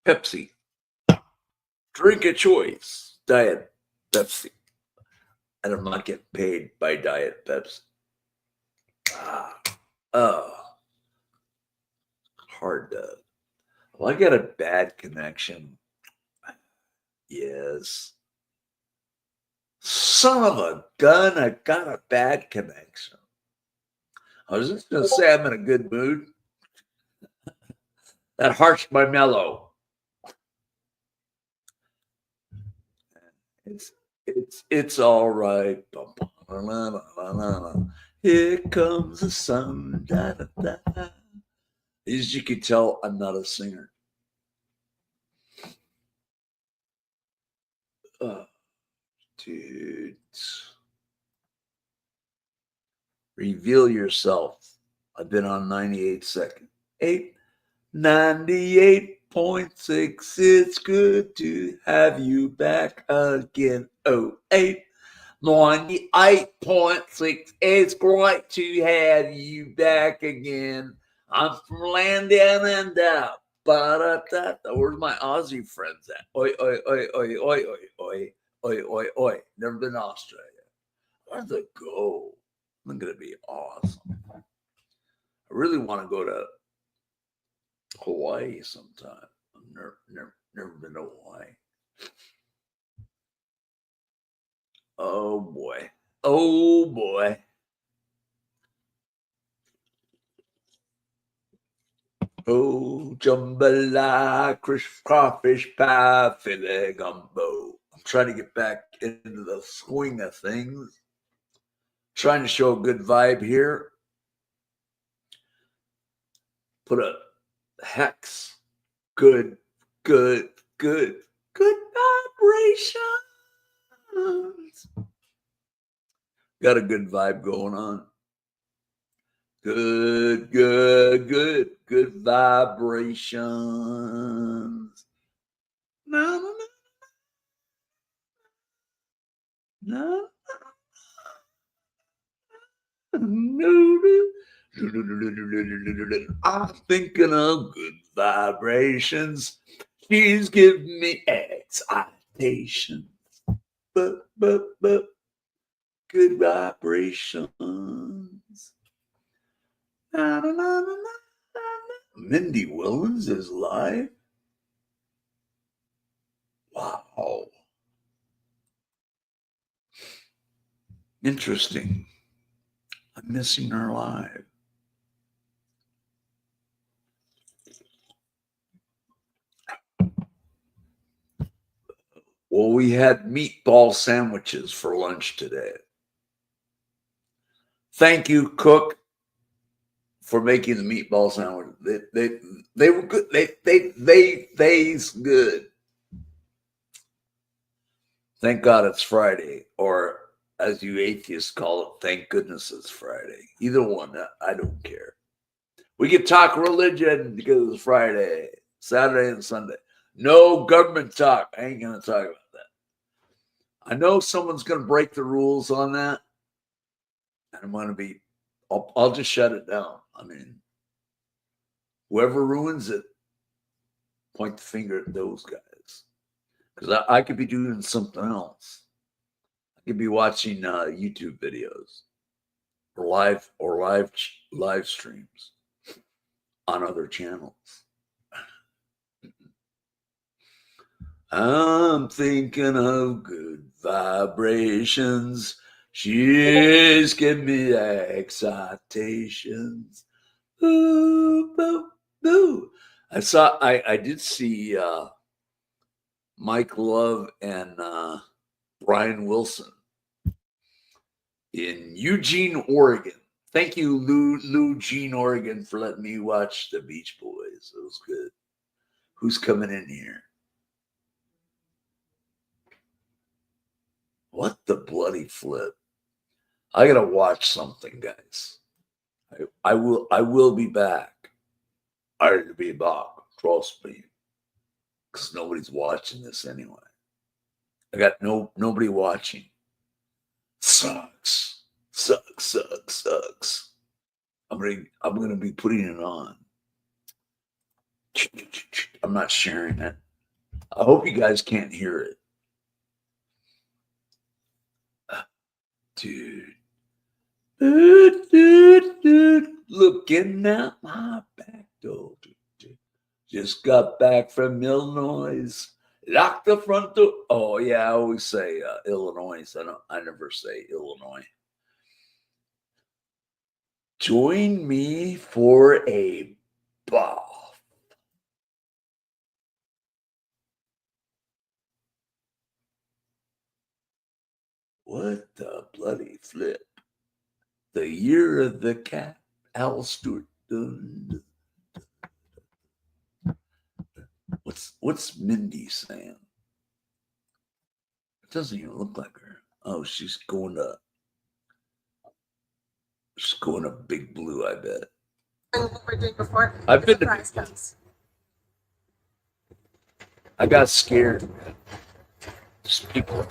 Pepsi. Drink a choice. Diet Pepsi. And I'm not getting paid by Diet Pepsi. Oh, hard to. Well, I got a bad connection. Yes. Son of a gun, I got a bad connection. I was just going to say I'm in a good mood. That harsh my mellow. It's all right. Here comes the sun. Da, da, da. As you can tell, I'm not a singer. Dude. Reveal yourself. I've been on 98 seconds. 98.6. It's good to have you back again. 98.6. It's great to have you back again. I'm from land down and out. Where's my Aussie friends at? Oi, oi, oi, oi, oi, oi, oi, oi, oi, oi. Never been to Australia. Where's it go? I'm going to be awesome. I really want to go to Hawaii sometime. I've never been to Hawaii. Oh boy. Oh boy. Oh, jambalaya, crawfish pie, filet gumbo. I'm trying to get back into the swing of things. Trying to show a good vibe here. Put a hex. Good vibrations. Got a good vibe going on. Good vibrations. No. I'm thinking of good vibrations. She's giving me excitations. But good vibrations. Mindy Williams is live. Wow. Interesting. I'm missing her live. Well, we had meatball sandwiches for lunch today. Thank you, cook, for making the meatball sandwich. They were good. They taste good. Thank God it's Friday, or as you atheists call it, thank goodness it's Friday. Either one, I don't care. We can talk religion because it's Friday, Saturday, and Sunday. No government talk. I ain't going to talk about that. I know someone's going to break the rules on that. And I'm going to be, I'll just shut it down. I mean, whoever ruins it, point the finger at those guys. Because I could be doing something else. I could be watching YouTube videos or live streams on other channels. I'm thinking of good vibrations. She's giving me excitations. Boo, boo, boo. I did see Mike Love and Brian Wilson in Eugene, Oregon. Thank you, Eugene, Oregon, for letting me watch the Beach Boys. It was good. Who's coming in here? What the bloody flip? I gotta watch something, guys. I will be back. I'll be back. Trust me. Because nobody's watching this anyway. I got nobody watching. Sucks. I'm gonna be putting it on. I'm not sharing it. I hope you guys can't hear it. Dude. Looking out my back door. Just got back from Illinois. Lock the front door. Oh yeah, I always say Illinois. I never say Illinois. Join me for a bath. What the bloody flip? The year of the cat, Al Stewart. What's Mindy saying? It doesn't even look like her. Oh, she's going to Big Blue, I bet. What we're doing before I've been to surprise comes. I got scared. Just people.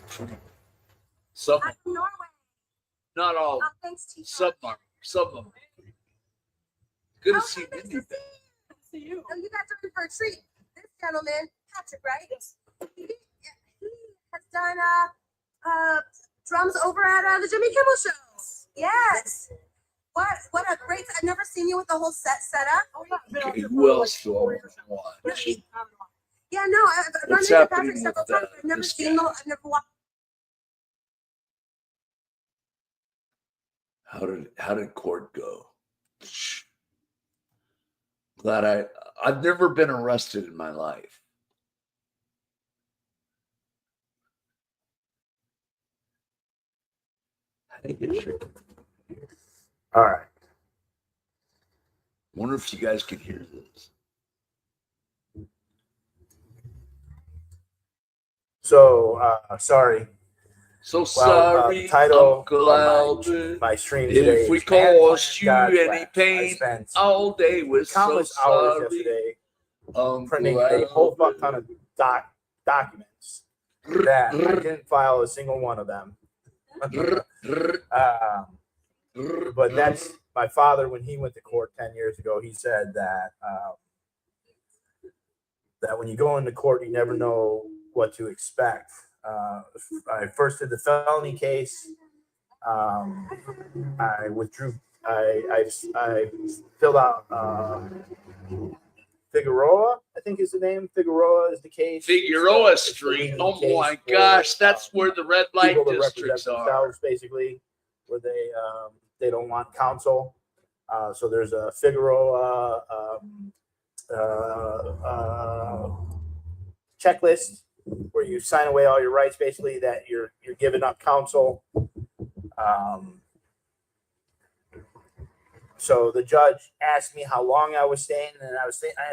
Some, Out of Norway. not all. Oh, thanks, TGIF. Some of them. Good to Oh, see hey, nice Mindy. to see you. Oh, you guys are in for a treat. This gentleman, Patrick, right? Yes. He has done drums over at the Jimmy Kimmel Show. Yes. What a great! I've never seen you with the whole set up. Okay, who else do I watch? Yeah, no, I've run What's into happening Patrick several with, times. I've never this seen guy? I've never watched. How did court go? Glad I've never been arrested in my life. All right. Wonder if you guys can hear this. So sorry. So sorry, the title Uncle Albert. my stream today. If we is Man caused you Planned God's any Wrath. I pain spent all day, we're so countless hours sorry, yesterday Uncle printing a whole fuck ton Albert. of documents that I didn't file a single one of them. But that's my father. When he went to court 10 years ago, he said that that when you go into court, you never know what to expect. I first did the felony case. I withdrew. I filled out Figueroa, I think is the name. Figueroa is the case. Figueroa Street. Oh my gosh, that's where the red light districts are. Basically, where they don't want counsel. So there's a Figueroa checklist where you sign away all your rights, basically that you're giving up counsel. So the judge asked me how long I was staying, and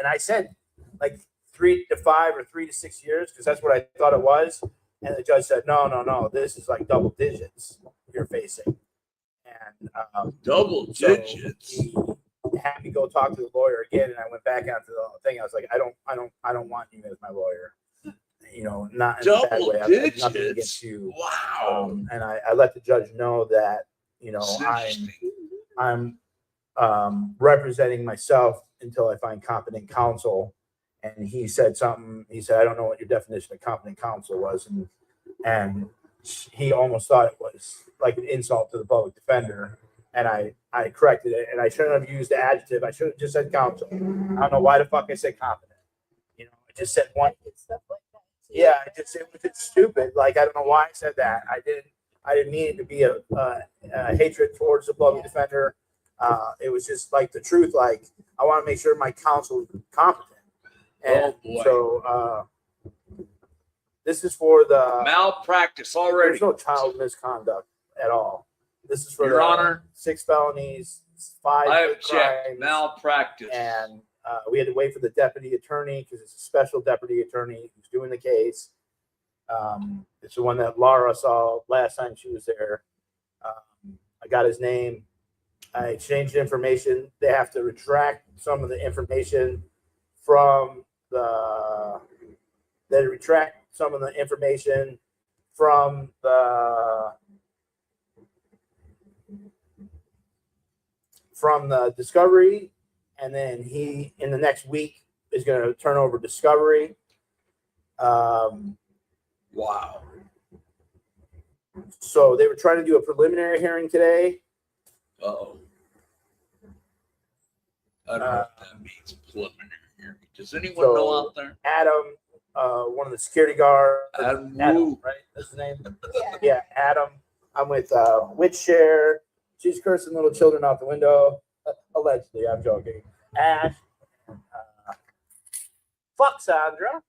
I said like 3 to 5 or 3 to 6 years because that's what I thought it was. And the judge said, no, this is like double digits you're facing. And double digits. So he had me go talk to the lawyer again, and I went back out to the thing. I was like, I don't want you as my lawyer. You know, not in a bad way. I have nothing against you. Wow. And I let the judge know that, you know, I'm representing myself until I find competent counsel. And he said something. He said, I don't know what your definition of competent counsel was, and he almost thought it was like an insult to the public defender. And I corrected it, and I shouldn't have used the adjective. I should have just said counsel. I don't know why the fuck I said competent. You know, I just said one. Yeah, it's stupid. Like, I don't know why I said that. I didn't mean it to be a hatred towards the public defender. It was just like the truth. Like, I want to make sure my counsel is competent. And so this is for the malpractice already. There's no child misconduct at all. This is for Your Honor, 6 felonies, 5 I object. crimes, Malpractice. and we had to wait for the deputy attorney because it's a special deputy attorney who's doing the case. It's the one that Laura saw last time she was there. I got his name. I exchanged information. They have to retract some of the information from the discovery, and then he in the next week is going to turn over Discovery. Wow. So they were trying to do a preliminary hearing today. Uh-oh. I don't know what that means, preliminary hearing. Does anyone know out there? Adam, one of the security guards. Adam, right? That's his name? Yeah, Adam. I'm with Witchshare. She's cursing little children out the window. Allegedly, I'm joking. Ash. Fuck Sandra.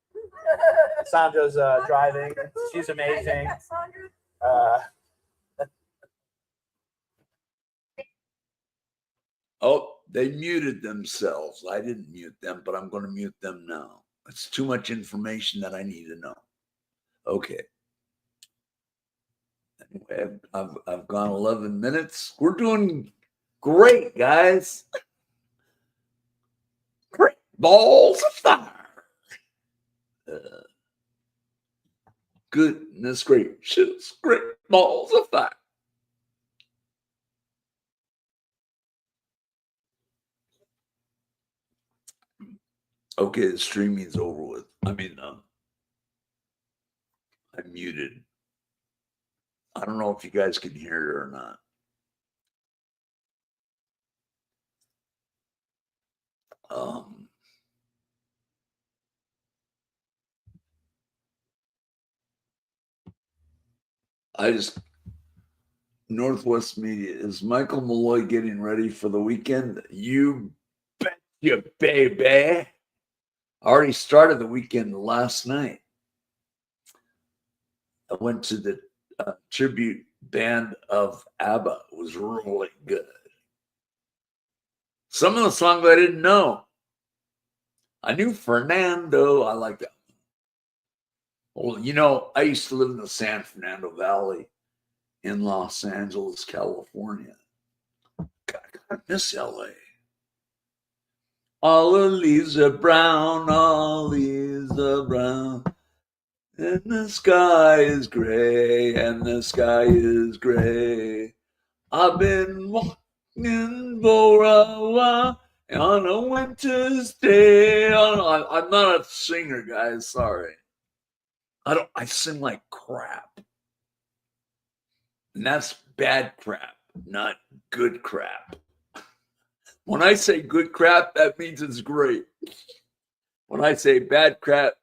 Sandra's driving. She's amazing. Oh, they muted themselves. I didn't mute them, but I'm going to mute them now. It's too much information that I need to know. Okay. Anyway, I've gone 11 minutes. We're doing great, guys. Great balls of fire. Goodness gracious, great balls of fire. Okay, the streaming's over with. I mean, I'm muted. I don't know if you guys can hear it or not. Northwest Media, is Michael Malloy getting ready for the weekend? You bet you, baby. I already started the weekend last night. I went to the tribute band of ABBA. It was really good. Some of the songs I didn't know. I knew Fernando. I like that. Well, you know, I used to live in the San Fernando Valley in Los Angeles, California. God, I miss LA. All the leaves are brown, all leaves are brown. And the sky is gray, and the sky is gray. I've been walking for a while on a winter's day. I'm not a singer, guys. Sorry. I sing like crap. And that's bad crap, not good crap. When I say good crap, that means it's great. When I say bad crap,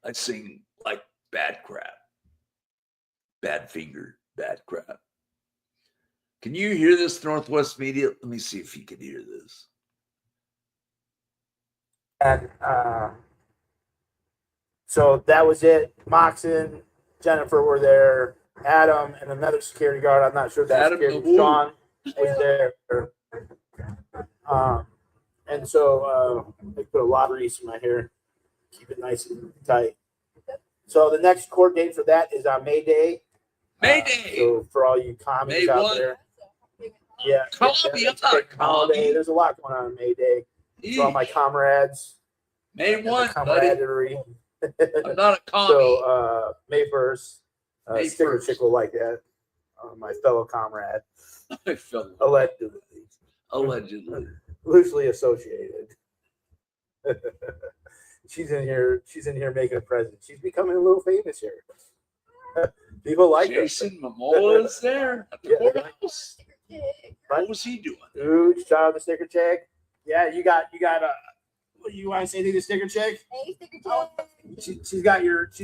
I sing like bad crap. Bad finger, bad crap. Can you hear this, Northwest Media? Let me see if you can hear this. And so that was it. Moxon, Jennifer were there. Adam and another security guard. I'm not sure if that security Sean was there. And so I put a lot of grease in my hair. Keep it nice and tight. So the next court date for that is on May Day. May Day. So for all you commies out there. Yeah. Holiday. There's a lot going on May Day. For all my comrades. May 1, camaraderie. I'm not a commie. So May 1st. Sticker chick will like that. My fellow comrade. Allegedly. Loosely associated. She's in here making a present. She's becoming a little famous here. People like Jason Momoa is there at the courthouse. What was he doing? Dude, shout out the sticker chick. Yeah, you got what do you want to say to the sticker chick? Hey, sticker chick. She's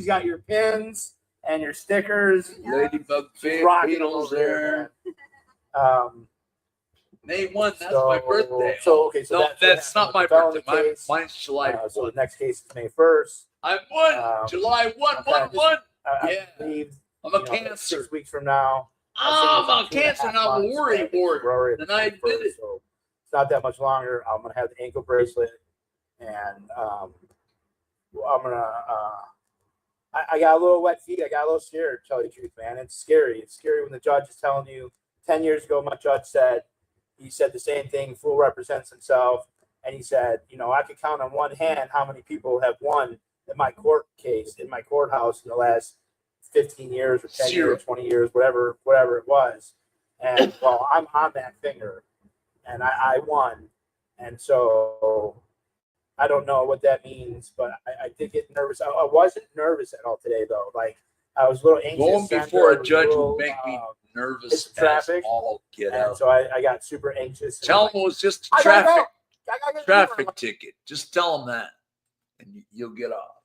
got your pins and your stickers. Ladybug Beatles there. May 1, that's my birthday. So that's not my birthday. Mine's July 1. So the next case is May 1st. I'm 1. July 1. I believe, I'm a Cancer. 6 weeks from now. I'm a Cancer, and I'm worried more than I did it. So it's not that much longer. I'm gonna have the ankle bracelet, and I'm gonna. I got a little wet feet. I got a little scared. To tell you the truth, man, it's scary. It's scary when the judge is telling you. 10 years ago, my judge said. He said the same thing. Fool represents himself, and he said, I could count on one hand how many people have won in my court case, in my courthouse in the last 15 years or 10 years, 20 years, whatever it was. And well, I'm on that finger, and I won. And so I don't know what that means, but I did get nervous. I wasn't nervous at all today, though. Like, I was a little anxious. Going Sandra before a was judge little, would make me hit nervous some as traffic, all get and out. so I got super anxious. And Tell like, them it was just I a gotta traffic go. I gotta get traffic ticket. Just tell them that, and you'll get off.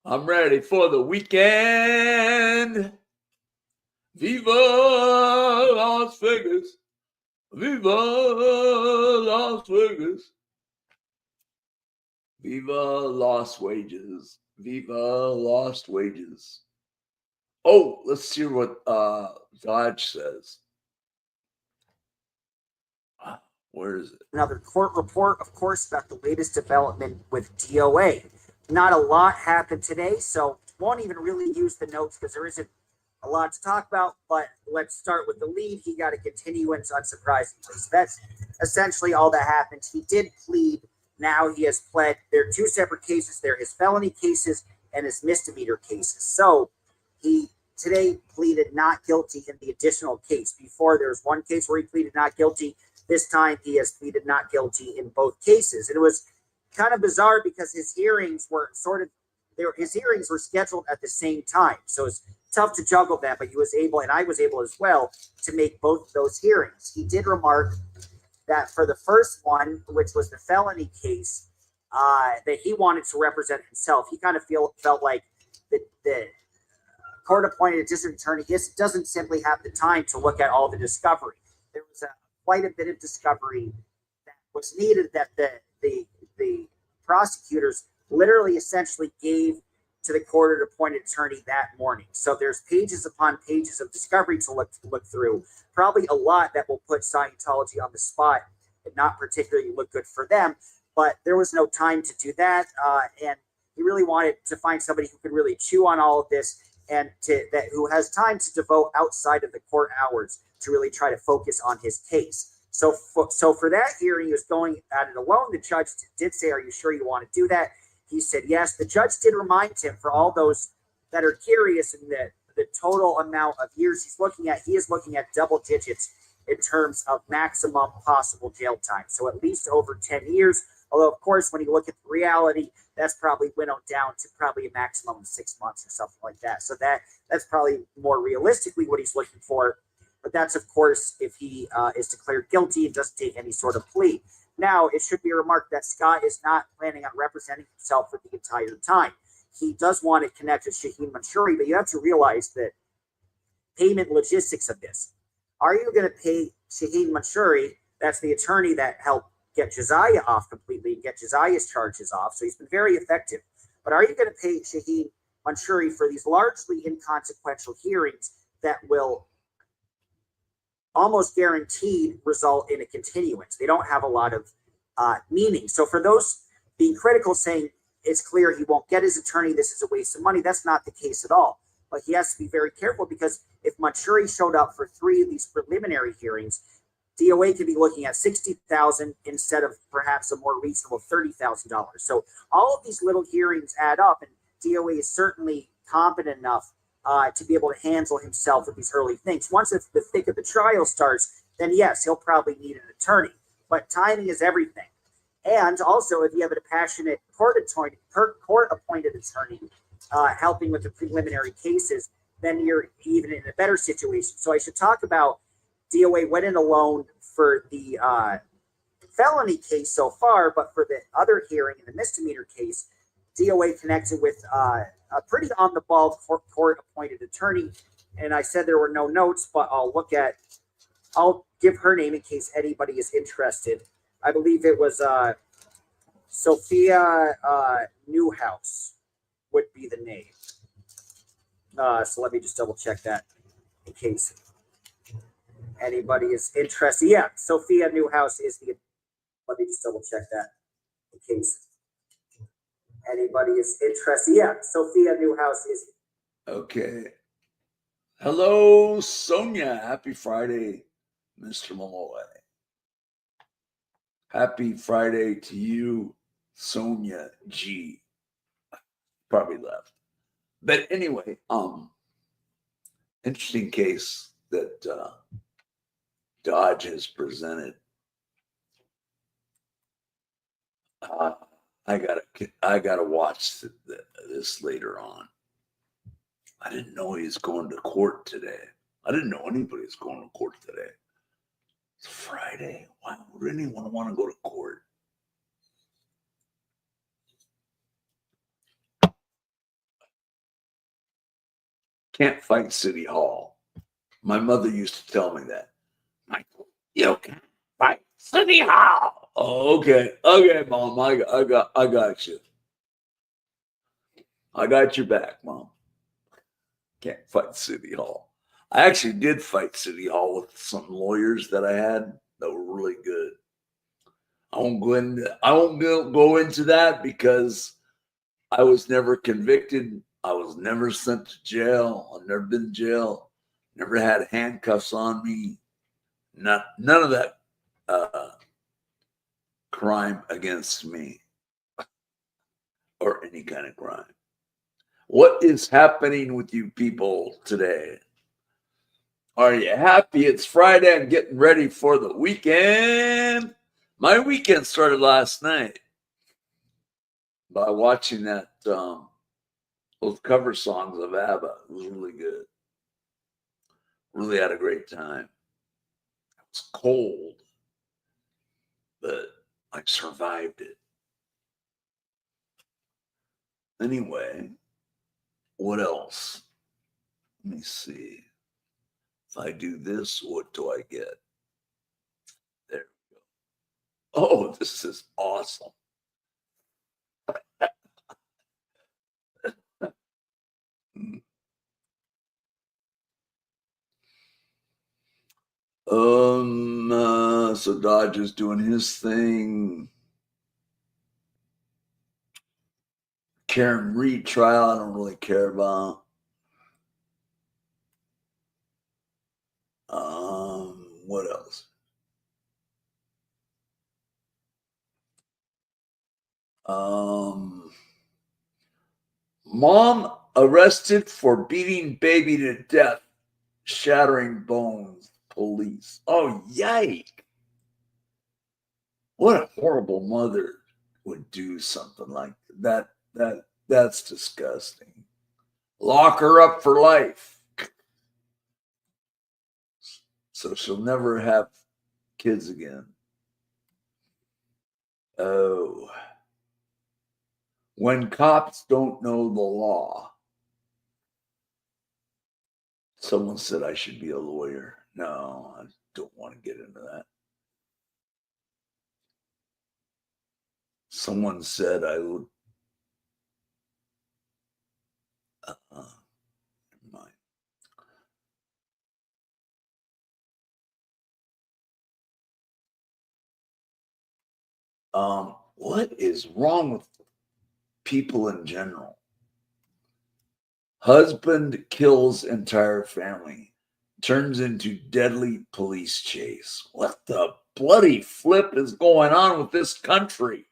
I'm ready for the weekend. Viva Las Vegas. Viva Las Vegas. Viva lost wages. Viva lost wages. Oh, let's hear what Dodge says. Where is it? Another court report, of course, about the latest development with DOA. Not a lot happened today, so won't even really use the notes because there isn't a lot to talk about, but let's start with the lead. He got a continuance, unsurprisingly. So that's essentially all that happened. He did plead. Now he has pled. There are two separate cases. There are his felony cases and his misdemeanor cases. So he today pleaded not guilty in the additional case. Before, there was one case where he pleaded not guilty. This time he has pleaded not guilty in both cases. And it was kind of bizarre because his hearings were his hearings were scheduled at the same time. So it's tough to juggle that, but he was able, and I was able as well, to make both of those hearings. He did remark that for the first one, which was the felony case, that he wanted to represent himself. He kind of felt like the court-appointed district attorney doesn't simply have the time to look at all the discovery. There was quite a bit of discovery that was needed that the prosecutors literally essentially gave to the court-appointed attorney that morning. So there's pages upon pages of discovery to look through. Probably a lot that will put Scientology on the spot and not particularly look good for them. But there was no time to do that, and he really wanted to find somebody who could really chew on all of this and who has time to devote outside of the court hours to really try to focus on his case. So for that hearing, he was going at it alone. The judge did say, "Are you sure you want to do that?" He said yes. The judge did remind him, for all those that are curious, in the total amount of years he is looking at double digits in terms of maximum possible jail time. So at least over 10 years. Although, of course, when you look at the reality, that's probably winnowed down to probably a maximum of 6 months or something like that. So that's probably more realistically what he's looking for. But that's, of course, if he is declared guilty and doesn't take any sort of plea. Now, it should be remarked that Scott is not planning on representing himself for the entire time. He does want to connect with Shaheen Mansouri, but you have to realize that payment logistics of this. Are you going to pay Shaheen Mansouri, that's the attorney that helped get Josiah off completely and get Josiah's charges off, so he's been very effective. But are you going to pay Shaheen Mansouri for these largely inconsequential hearings that will almost guaranteed result in a continuance? They don't have a lot of meaning. So for those being critical, saying it's clear he won't get his attorney, this is a waste of money, that's not the case at all. But he has to be very careful, because if Mansouri showed up for 3 of these preliminary hearings, DOA could be looking at $60,000 instead of perhaps a more reasonable $30,000. So all of these little hearings add up, and DOA is certainly competent enough to be able to handle himself with these early things. Once the thick of the trial starts, then yes, he'll probably need an attorney. But timing is everything. And also, if you have a passionate court-appointed attorney helping with the preliminary cases, then you're even in a better situation. So I should talk about DOA went in alone for the felony case so far, but for the other hearing in the misdemeanor case, DOA connected with a pretty on-the-ball court-appointed attorney. And I said there were no notes, but I'll give her name in case anybody is interested. I believe it was Sophia Newhouse would be the name. So let me just double check that in case anybody is interested. Yeah, Sophia Newhouse is the. Let me just double check that in case anybody is interested. Yeah, Sophia Newhouse is. Okay. Hello, Sonia. Happy Friday, Mr. Malloy. Happy Friday to you, Sonia G. Probably left. But anyway, interesting case that Dodge has presented. I gotta watch this later on. I didn't know he was going to court today. I didn't know anybody was going to court today. It's Friday. Why would anyone want to go to court? Can't fight City Hall. My mother used to tell me that. Michael, you can't fight City Hall. Oh, okay. Okay, Mom. I got you. I got your back, Mom. Can't fight City Hall. I actually did fight City Hall with some lawyers that I had that were really good. I won't go into that because I was never convicted. I was never sent to jail. I've never been in jail. Never had handcuffs on me. None of that crime against me or any kind of crime. What is happening with you people today? Are you happy? It's Friday. I'm getting ready for the weekend. My weekend started last night by watching that those cover songs of ABBA. It was really good. Really had a great time. It was cold, but I survived it. Anyway, what else? Let me see. If I do this, what do I get? There we go. Oh, this is awesome. So Dodge is doing his thing. Karen Reed trial, I don't really care about. What else? Mom arrested for beating baby to death, shattering bones. Police. Oh, yike. What a horrible mother would do something like that. That's disgusting. Lock her up for life. So she'll never have kids again. Oh. When cops don't know the law. Someone said I should be a lawyer. No, I don't want to get into that. Someone said I would. Never mind. What is wrong with people in general? Husband kills entire family, turns into deadly police chase. What the bloody flip is going on with this country?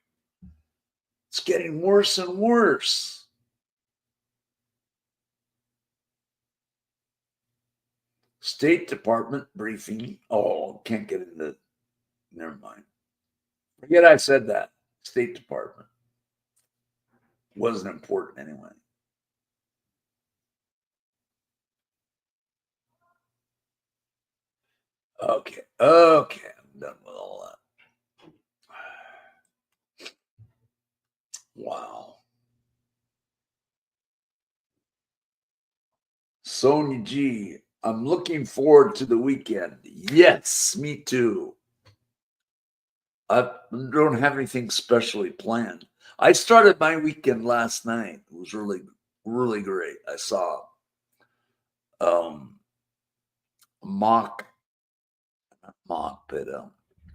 It's getting worse and worse. State Department briefing. Oh, can't get into. Never mind. Forget I said that. State Department. Wasn't important anyway. Okay. I'm done with all that. Wow. Sonia G, I'm looking forward to the weekend. Yes, me too. I don't have anything specially planned. I started my weekend last night. It was really, really great. I saw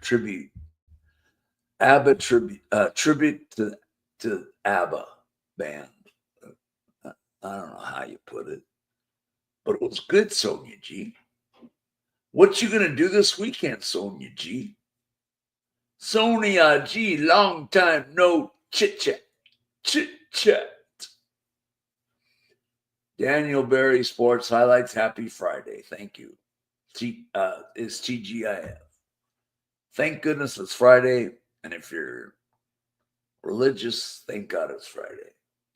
tribute, ABBA tribute to ABBA band. I don't know how you put it, but it was good, Sonia G. What you gonna do this weekend, Sonia G? Sonia G, long time no chit chat. Daniel Berry Sports Highlights. Happy Friday. Thank you. It's TGIF. Thank goodness it's Friday. And if you're Religious, thank God it's Friday.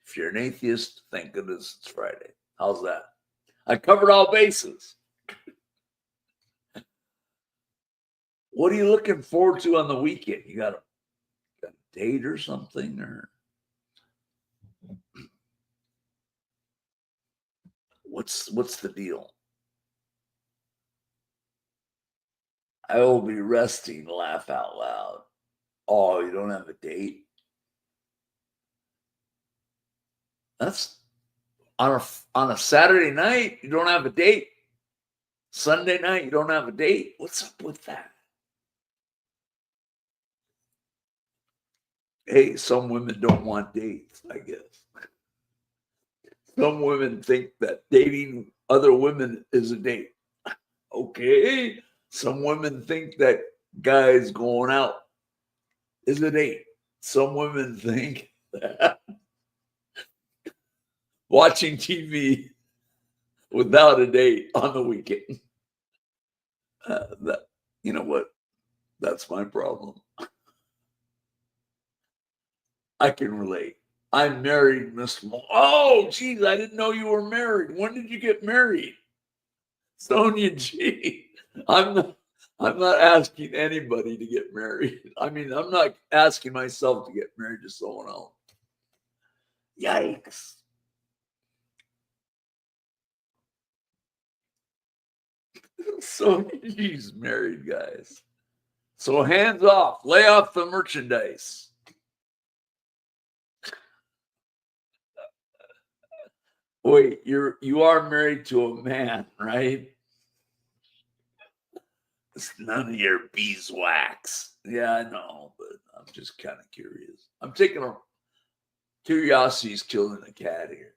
If you're an atheist, thank goodness it's Friday. How's that? I covered all bases. What are you looking forward to on the weekend? You got a date or something, or what's the deal? I will be resting, laugh out loud. Oh, you don't have a date? That's on a Saturday night, you don't have a date. Sunday night, you don't have a date. What's up with that? Hey, some women don't want dates, I guess. Some women think that dating other women is a date. Okay. Some women think that guys going out is a date. Some women think that watching TV without a date on the weekend. That, you know what? That's my problem. I can relate. I'm married, Miss Oh, geez, I didn't know you were married. When did you get married? Sonia G. I'm not asking anybody to get married. I mean, I'm not asking myself to get married to someone else. Yikes. Sonia G's married, guys. So hands off, lay off the merchandise. Wait, you are married to a man, right? It's none of your beeswax. Yeah, I know, but I'm just kind of curious. I'm taking a curiosity's killing the cat here.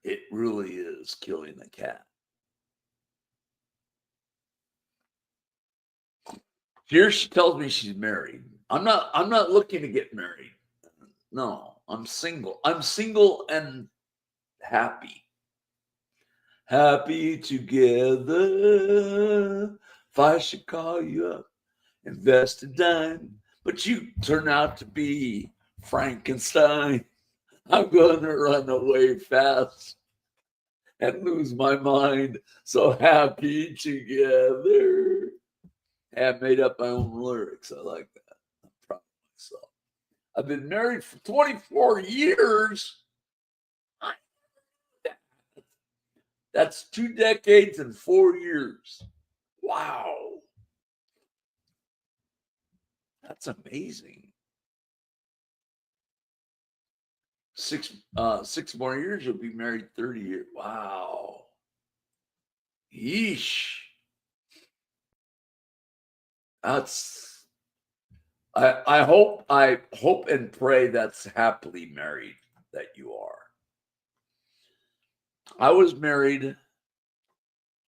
It really is killing the cat. Here she tells me she's married. I'm not looking to get married. No, I'm single. I'm single and happy. Happy together. If I should call you up, invest a dime, but you turn out to be Frankenstein. I'm gonna run away fast and lose my mind. So happy together. I made up my own lyrics. I like that. I'm proud of myself. I've been married for 24 years. That's 2 decades and 4 years. Wow. That's amazing. 6 more years, you'll be married 30 years. Wow. Yeesh. That's I hope and pray that's happily married that you are. I was married.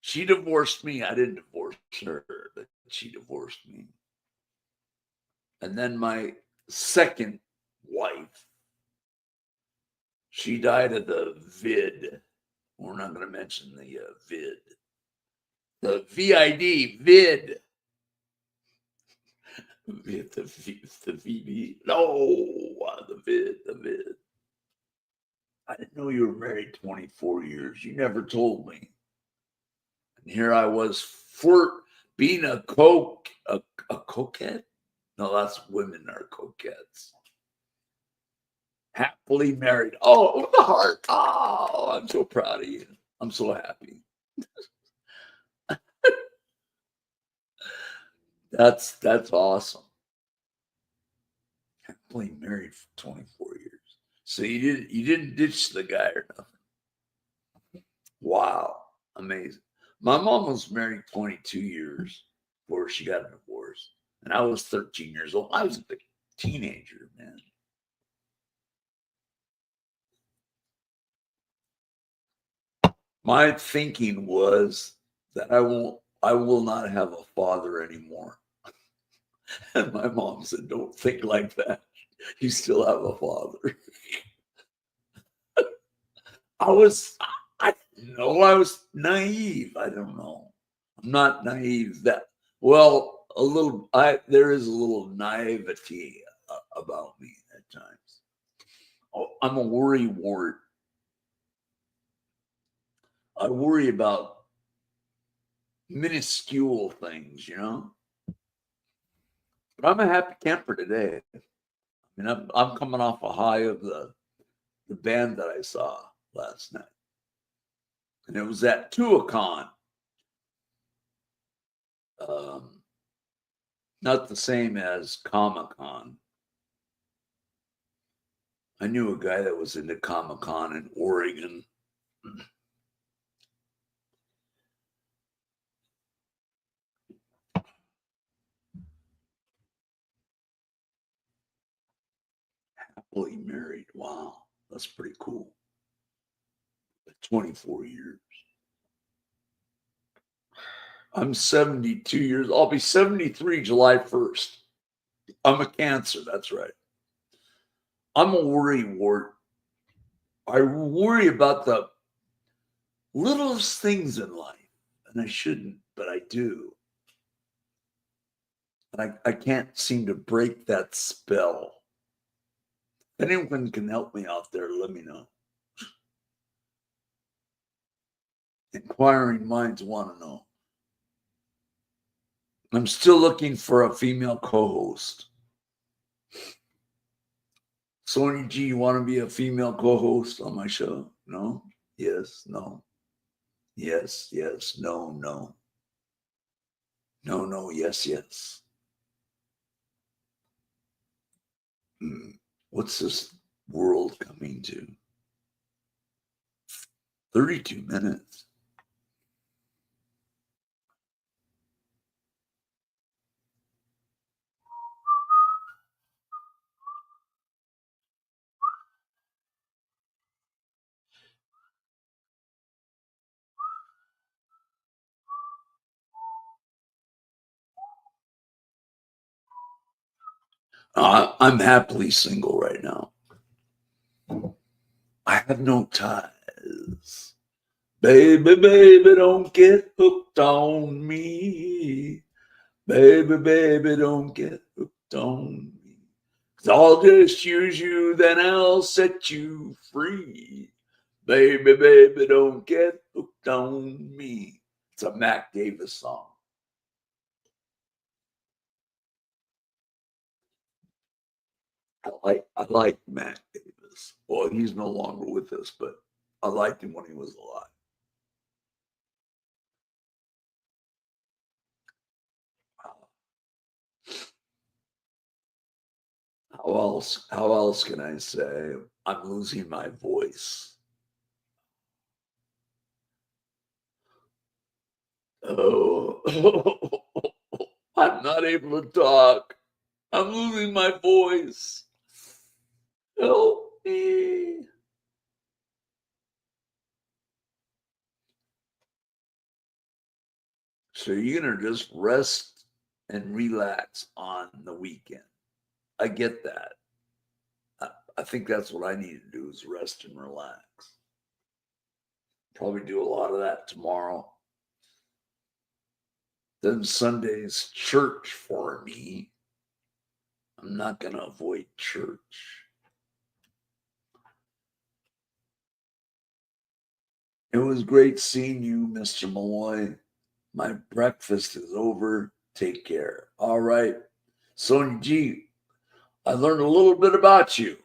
She divorced me. I didn't divorce her, but she divorced me. And then my second wife, she died of the vid. We're not going to mention the vid. The VID, vid. The VD. No, the vid. I didn't know you were married 24 years. You never told me. And here I was for being a coquette. No, that's women are coquettes. Happily married. Oh, the heart. Oh, I'm so proud of you. I'm so happy. That's awesome. Happily married for 24 years. So you didn't ditch the guy or nothing. Wow. Amazing. My mom was married 22 years before she got a divorce. And I was 13 years old. I was a teenager, man. My thinking was that I will not have a father anymore. And my mom said, don't think like that. You still have a father. I didn't know. I was naive. I don't know. I'm not naive that well. there is a little naivety about me at times. Oh, I'm a worry wart. I worry about minuscule things, you know. But I'm a happy camper today. I mean, I'm coming off a high of the band that I saw last night, and it was at Tuacon. Not the same as Comic-Con. I knew a guy that was into Comic-Con in Oregon. Happily married. Wow, that's pretty cool. 24 years. I'm 72 years. I'll be 73 July 1st. I'm a Cancer. That's right. I'm a worry wart. I worry about the littlest things in life, and I shouldn't, but I do. And I can't seem to break that spell. If anyone can help me out there, let me know. Inquiring minds want to know. I'm still looking for a female co-host. Sony G, you want to be a female co-host on my show? No? Yes? No? Yes? Yes? No? No? No? No? Yes? Yes? What's this world coming to? 32 minutes. I'm happily single right now. I have no ties. Baby, baby, don't get hooked on me. Baby, baby, don't get hooked on me. 'Cause I'll just use you, then I'll set you free. Baby, baby, don't get hooked on me. It's a Mac Davis song. I like Mac Davis. Well, he's no longer with us, but I liked him when he was alive. How else can I say? I'm losing my voice. Oh, I'm not able to talk. I'm losing my voice. Help me. So you're going to just rest and relax on the weekend. I get that. I think that's what I need to do is rest and relax. Probably do a lot of that tomorrow. Then Sunday's church for me. I'm not going to avoid church. It was great seeing you, Mr. Malloy. My breakfast is over. Take care. All right. Sonia G, I learned a little bit about you.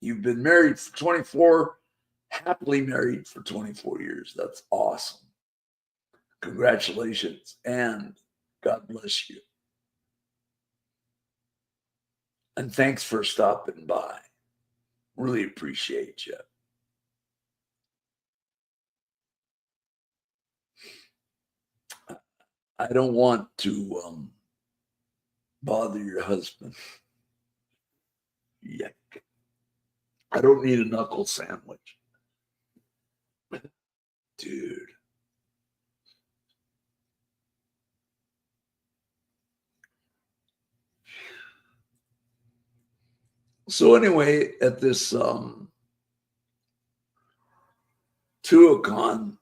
You've been married for 24, happily married for 24 years. That's awesome. Congratulations and God bless you. And thanks for stopping by. Really appreciate you. I don't want to bother your husband. Yuck. I don't need a knuckle sandwich. Dude. So anyway, at this Tuacon,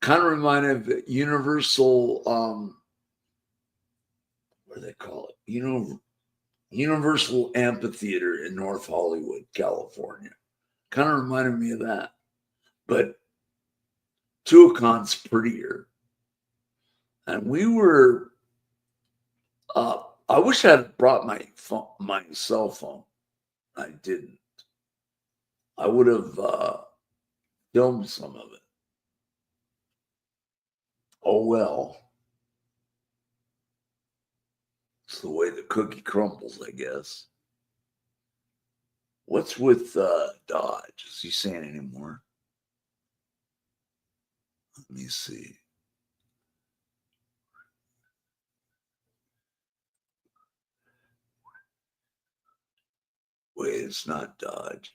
kind of reminded of Universal they call it? Universal Amphitheater in North Hollywood, California. Kind of reminded me of that. But Tuacon's prettier. And we were I wish I had brought my cell phone. I didn't. I would have filmed some of it. Oh well. It's the way the cookie crumbles, I guess. What's with Dodge? Is he saying anymore? Let me see. Wait, it's not Dodge.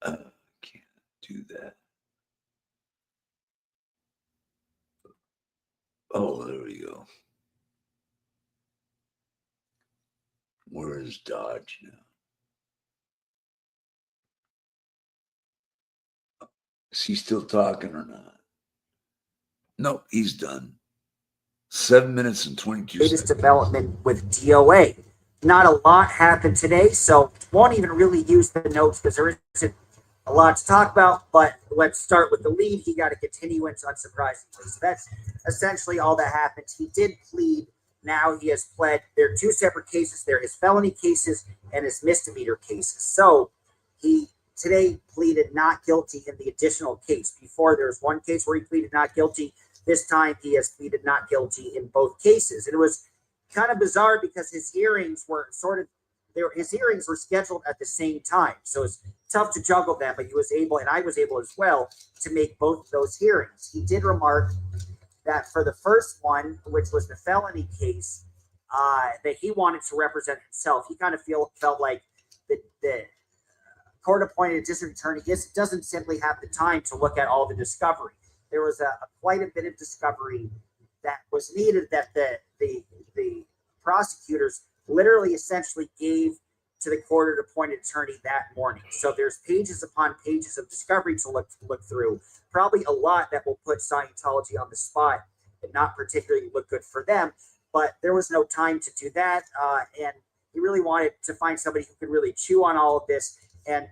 Can't do that. Oh, there we go. Where is Dodge now? Is he still talking or not? No, he's done. 7 minutes and 22 latest seconds. development with DOA. Not a lot happened today, so won't even really use the notes because there isn't a lot to talk about, but let's start with the lead. He got a continuance, unsurprisingly. So that's essentially all that happened. He did plead. Now he has pled. There are two separate cases. There are his felony cases and his misdemeanor cases. So he today pleaded not guilty in the additional case. Before, there was one case where he pleaded not guilty. This time he has pleaded not guilty in both cases. And it was kind of bizarre because his hearings were his hearings were scheduled at the same time. So it's tough to juggle that, but he was able, and I was able as well, to make both of those hearings. He did remark that for the first one, which was the felony case, that he wanted to represent himself. He kind of felt like the court-appointed district attorney doesn't simply have the time to look at all the discovery. There was quite a bit of discovery that was needed that the prosecutors literally essentially gave to the court-appointed attorney that morning. So there's pages upon pages of discovery to look through. Probably a lot that will put Scientology on the spot and not particularly look good for them. But there was no time to do that, and he really wanted to find somebody who could really chew on all of this and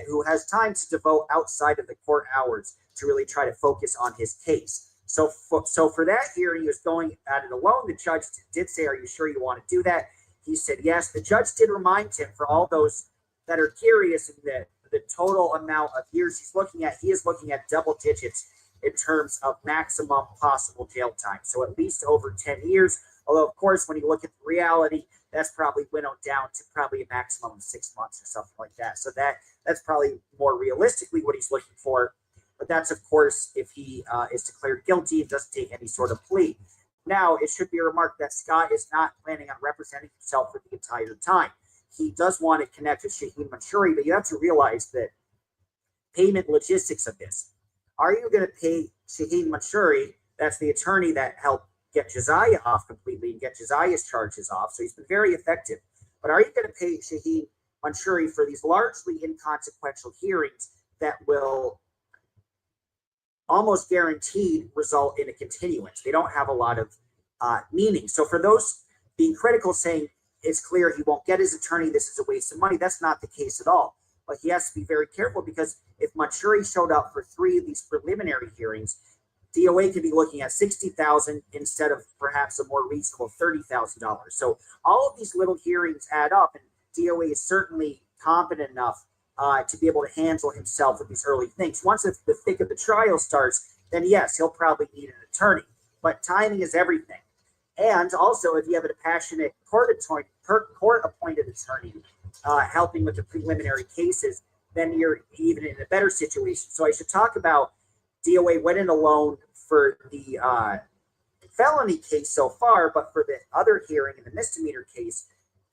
who has time to devote outside of the court hours to really try to focus on his case. So for that hearing, he was going at it alone. The judge did say, "Are you sure you want to do that?" He said yes. The judge did remind him, for all those that are curious, in the total amount of years he's looking at, he is looking at double digits in terms of maximum possible jail time. So at least over 10 years. Although, of course, when you look at the reality, that's probably winnowed down to probably a maximum of 6 months or something like that. So that's probably more realistically what he's looking for. But that's, of course, if he is declared guilty and doesn't take any sort of plea. Now, it should be remarked that Scott is not planning on representing himself for the entire time. He does want to connect with Shaheen Mansouri, but you have to realize that payment logistics of this. Are you going to pay Shaheen Mansouri, that's the attorney that helped get Josiah off completely and get Josiah's charges off, so he's been very effective. But are you going to pay Shaheen Mansouri for these largely inconsequential hearings that will almost guaranteed result in a continuance? They don't have a lot of meaning. So for those being critical, saying it's clear he won't get his attorney, this is a waste of money, that's not the case at all. But he has to be very careful, because if Mansouri showed up for 3 of these preliminary hearings, DOA could be looking at $60,000 instead of perhaps a more reasonable $30,000. So all of these little hearings add up, and DOA is certainly competent enough to be able to handle himself with these early things. Once the thick of the trial starts, then yes, he'll probably need an attorney. But timing is everything. And also, if you have a passionate court-appointed attorney helping with the preliminary cases, then you're even in a better situation. So I should talk about DOA went in alone for the felony case so far, but for the other hearing in the misdemeanor case,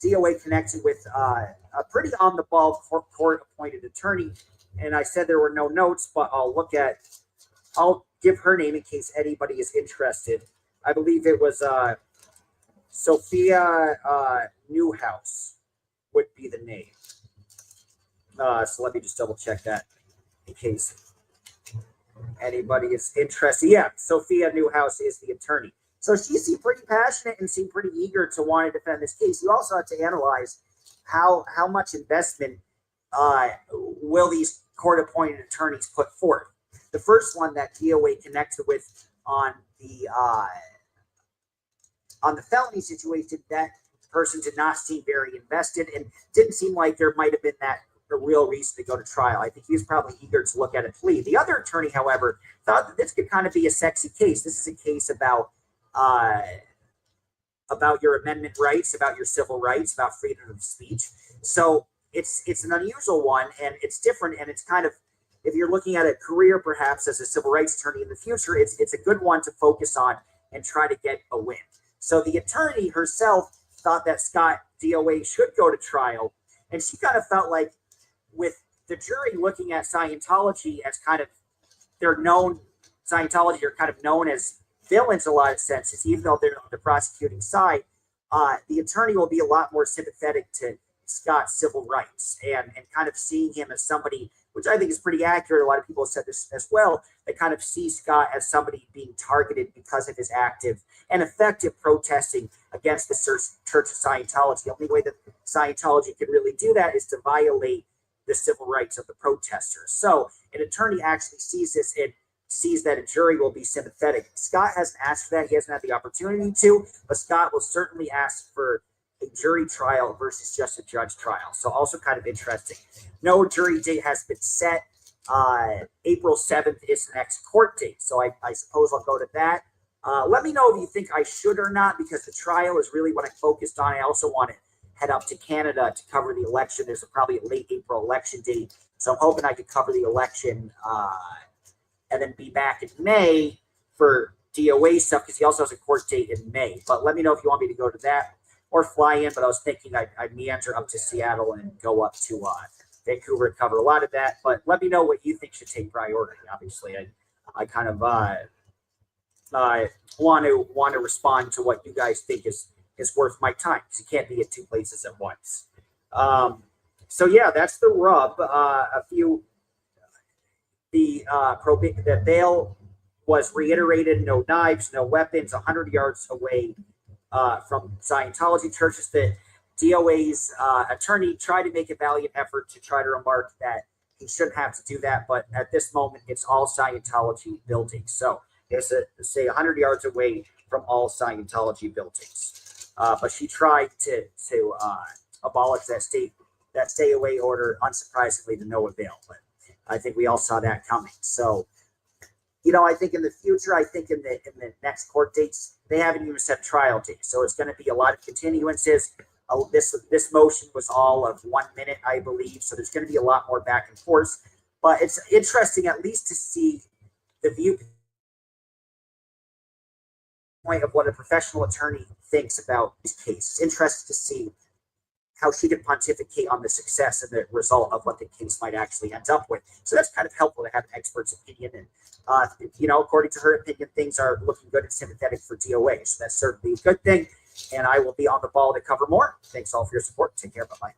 DOA connected with a pretty on-the-ball court-appointed attorney. And I said there were no notes, but I'll give her name in case anybody is interested. I believe it was Sophia Newhouse would be the name. So let me just double check that in case anybody is interested. Yeah, Sophia Newhouse is the attorney. So she seemed pretty passionate and seemed pretty eager to want to defend this case. You also have to analyze how much investment will these court-appointed attorneys put forth. The first one that DOA connected with on the felony situation, that person did not seem very invested and didn't seem like there might have been a real reason to go to trial. I think he was probably eager to look at a plea. The other attorney, however, thought that this could kind of be a sexy case. This is a case about your amendment rights, about your civil rights, about freedom of speech. So it's an unusual one, and it's different, and it's kind of, if you're looking at a career perhaps as a civil rights attorney in the future, it's a good one to focus on and try to get a win. So the attorney herself thought that Scott DOA should go to trial, and she kind of felt like, with the jury looking at Scientology as kind of, Scientology are kind of known as villains in a lot of senses, even though they're on the prosecuting side, the attorney will be a lot more sympathetic to Scott's civil rights and kind of seeing him as somebody, which I think is pretty accurate. A lot of people have said this as well. They kind of see Scott as somebody being targeted because of his active and effective protesting against the Church of Scientology. The only way that Scientology can really do that is to violate the civil rights of the protesters. So an attorney actually sees this and sees that a jury will be sympathetic. Scott hasn't asked for that. He hasn't had the opportunity to, but Scott will certainly ask for a jury trial versus just a judge trial. So also kind of interesting. No jury date has been set. April 7th is the next court date. So I suppose I'll go to that. Let me know if you think I should or not, because the trial is really what I focused on. I also want to head up to Canada to cover the election. There's probably a late April election date. So I'm hoping I could cover the election and then be back in May for DOA stuff, because he also has a court date in May. But let me know if you want me to go to that or fly in. But I was thinking I'd meander up to Seattle and go up to Vancouver and cover a lot of that. But let me know what you think should take priority. Obviously, I kind of want to respond to what you guys think is worth my time, because you can't be at two places at once. So yeah, that's the rub. The bail was reiterated: no knives, no weapons, 100 yards away from Scientology churches. The DOA's attorney tried to make a valiant effort to try to remark that he shouldn't have to do that, but at this moment, it's all Scientology buildings. So it's say 100 yards away from all Scientology buildings. But she tried to abolish that stay away order, unsurprisingly, to no avail. But I think we all saw that coming. So, I think in the future, I think in the next court dates, they haven't even set trial dates. So it's going to be a lot of continuances. This motion was all of 1 minute, I believe. So there's going to be a lot more back and forth. But it's interesting, at least, to see the viewpoint of what a professional attorney thinks about this case. It's interesting to see how she could pontificate on the success and the result of what the case might actually end up with. So that's kind of helpful to have an expert's opinion. And, according to her opinion, things are looking good and sympathetic for DOA. So that's certainly a good thing. And I will be on the ball to cover more. Thanks all for your support. Take care. Bye-bye.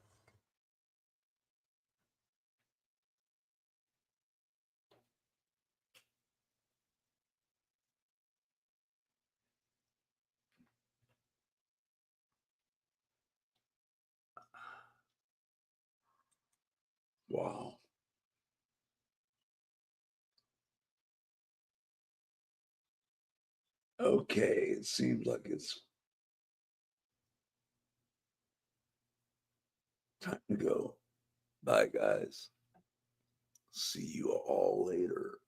Wow. Okay, it seems like it's time to go. Bye, guys. See you all later.